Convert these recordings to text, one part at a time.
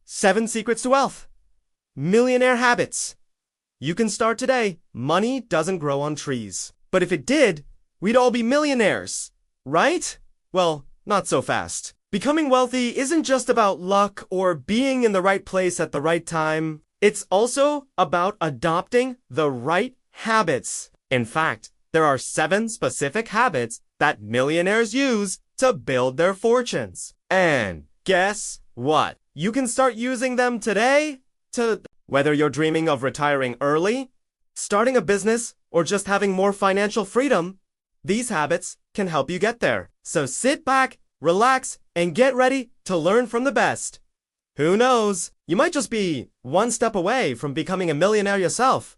7 Secrets to Wealth. Millionaire Habits. You can start today. Money doesn't grow on trees. But if it did, we'd all be millionaires, right? Well, not so fast. Becoming wealthy isn't just about luck or being in the right place at the right time. It's also about adopting the right habits. In fact, there are 7 specific habits that millionaires use to build their fortunes. And guess what? You can start using them today whether you're dreaming of retiring early, starting a business, or just having more financial freedom, these habits can help you get there. So sit back, relax, and get ready to learn from the best. Who knows? You might just be one step away from becoming a millionaire yourself.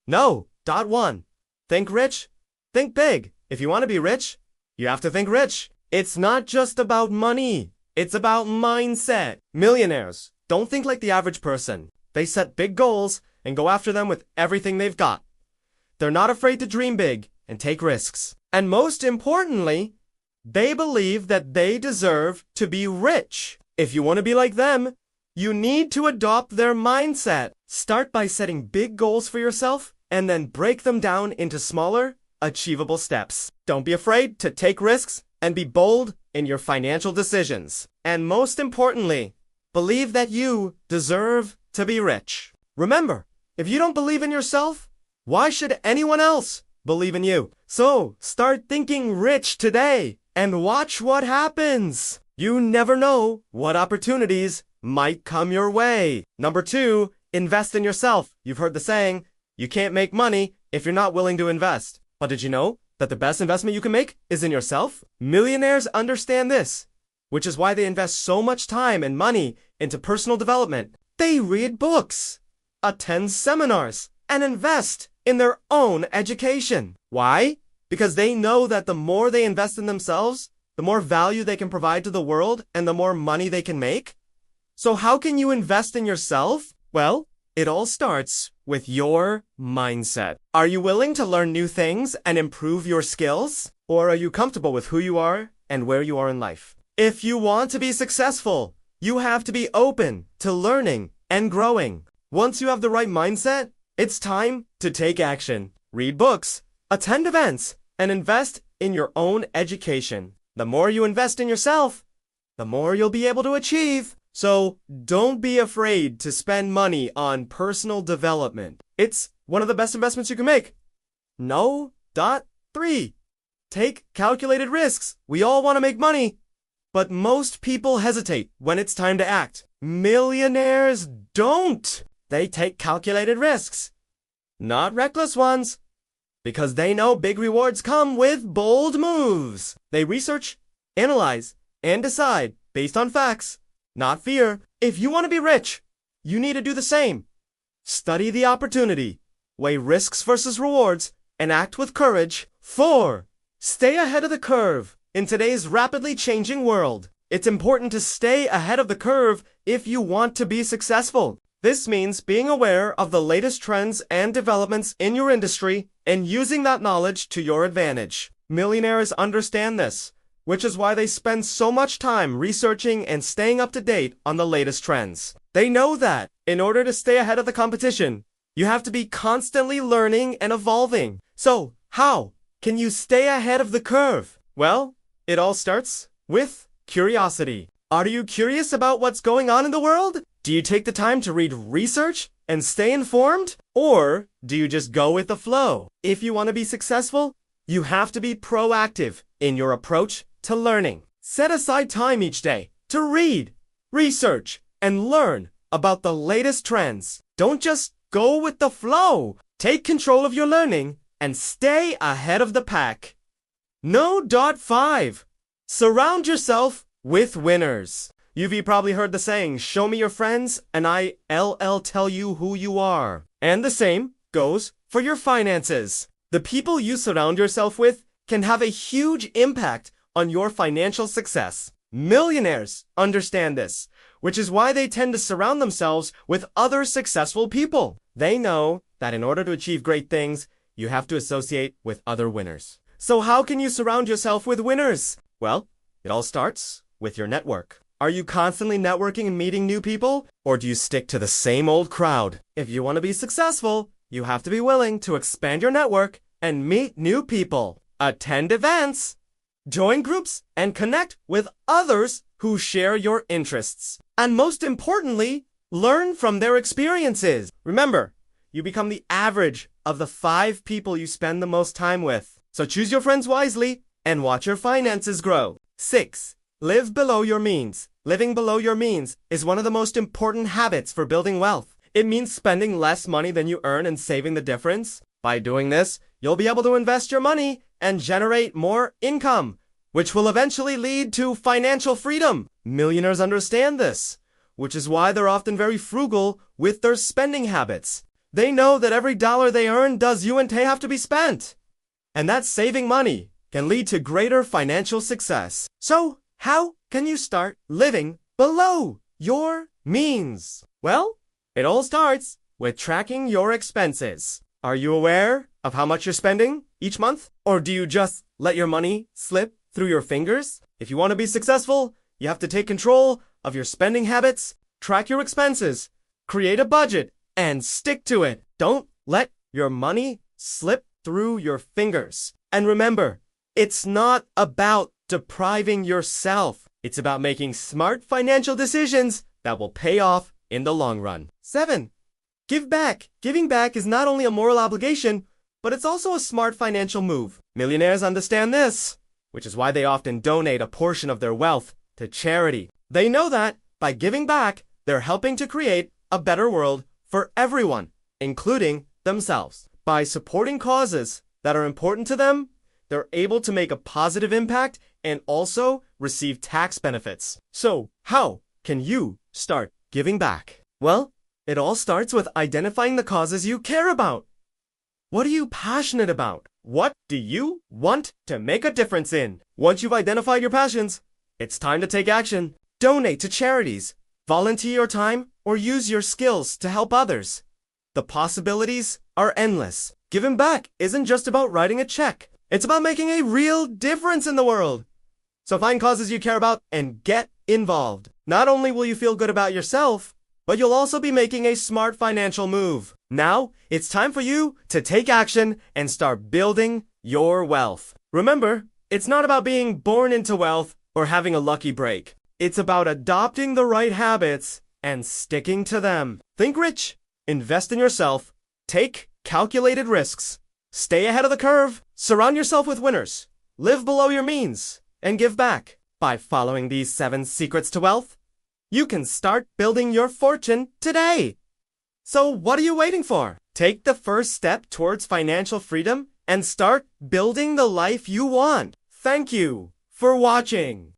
No. 1. Think rich. Think big. If you want to be rich, you have to think rich. It's not just about money. It's about mindset. Millionaires don't think like the average person. They set big goals and go after them with everything they've got. They're not afraid to dream big and take risks. And most importantly, they believe that they deserve to be rich. If you want to be like them, you need to adopt their mindset. Start by setting big goals for yourself and then break them down into smaller, achievable steps. Don't be afraid to take risks and be bold in your financial decisions. And most importantly, believe that you deserve to be rich. Remember, if you don't believe in yourself, why should anyone else believe in you? So start thinking rich today and watch what happens. You never know what opportunities might come your way. Number 2, invest in yourself. You've heard the saying, you can't make money if you're not willing to invest. But did you know that the best investment you can make is in yourself? Millionaires understand this, which is why they invest so much time and money into personal development. They read books, attend seminars, and invest in their own education. Why? Because they know that the more they invest in themselves, the more value they can provide to the world and the more money they can make. So how can you invest in yourself? Well, it all starts with your mindset. Are you willing to learn new things and improve your skills? Or are you comfortable with who you are and where you are in life? If you want to be successful, you have to be open to learning and growing. Once you have the right mindset, it's time to take action. Read books, attend events, and invest in your own education. The more you invest in yourself, the more you'll be able to achieve. So don't be afraid to spend money on personal development. It's one of the best investments you can make. No. 3. Take calculated risks. We all want to make money, but most people hesitate when it's time to act. Millionaires don't. They take calculated risks, not reckless ones, because they know big rewards come with bold moves. They research, analyze, and decide based on facts, not fear. If you want to be rich, you need to do the same. Study the opportunity, weigh risks versus rewards, and act with courage. 4. Stay ahead of the curve. In today's rapidly changing world, it's important to stay ahead of the curve if you want to be successful. This means being aware of the latest trends and developments in your industry and using that knowledge to your advantage. Millionaires understand this, which is why they spend so much time researching and staying up to date on the latest trends. They know that in order to stay ahead of the competition, you have to be constantly learning and evolving. So, how can you stay ahead of the curve? Well, it all starts with curiosity. Are you curious about what's going on in the world? Do you take the time to read research and stay informed? Or do you just go with the flow? If you want to be successful, you have to be proactive in your approach to learning. Set aside time each day to read, research, and learn about the latest trends. Don't just go with the flow. Take control of your learning and stay ahead of the pack. No. 5. Surround yourself with winners. You've probably heard the saying, show me your friends and I'll tell you who you are. And the same goes for your finances. The people you surround yourself with can have a huge impact on your financial success. Millionaires understand this, which is why they tend to surround themselves with other successful people. They know that in order to achieve great things, you have to associate with other winners. So how can you surround yourself with winners? Well, it all starts with your network. Are you constantly networking and meeting new people? Or do you stick to the same old crowd? If you want to be successful, you have to be willing to expand your network and meet new people. Attend events, join groups, and connect with others who share your interests. And most importantly, learn from their experiences. Remember, you become the average of the 5 people you spend the most time with. So choose your friends wisely and watch your finances grow. 6. Live below your means. Living below your means is one of the most important habits for building wealth. It means spending less money than you earn and saving the difference. By doing this, you'll be able to invest your money and generate more income, which will eventually lead to financial freedom. Millionaires understand this, which is why they're often very frugal with their spending habits. They know that every dollar they earn does have to be spent. And that saving money can lead to greater financial success. So, how can you start living below your means? Well, it all starts with tracking your expenses. Are you aware of how much you're spending each month? Or do you just let your money slip through your fingers? If you want to be successful, you have to take control of your spending habits, track your expenses, create a budget, and stick to it. Don't let your money slip through your fingers. And remember, it's not about depriving yourself. It's about making smart financial decisions that will pay off in the long run. 7. Give back. Giving back is not only a moral obligation, but it's also a smart financial move. Millionaires understand this, which is why they often donate a portion of their wealth to charity. They know that by giving back, they're helping to create a better world for everyone, including themselves. By supporting causes that are important to them, they're able to make a positive impact and also receive tax benefits. So, how can you start giving back? Well, it all starts with identifying the causes you care about. What are you passionate about? What do you want to make a difference in? Once you've identified your passions, it's time to take action. Donate to charities, volunteer your time, or use your skills to help others. The possibilities are endless. Giving back isn't just about writing a check. It's about making a real difference in the world. So find causes you care about and get involved. Not only will you feel good about yourself, but you'll also be making a smart financial move. Now, it's time for you to take action and start building your wealth. Remember, it's not about being born into wealth or having a lucky break. It's about adopting the right habits and sticking to them. Think rich, invest in yourself, take calculated risks, stay ahead of the curve, surround yourself with winners, live below your means, and give back. By following these 7 secrets to wealth, you can start building your fortune today. So what are you waiting for? Take the first step towards financial freedom and start building the life you want. Thank you for watching.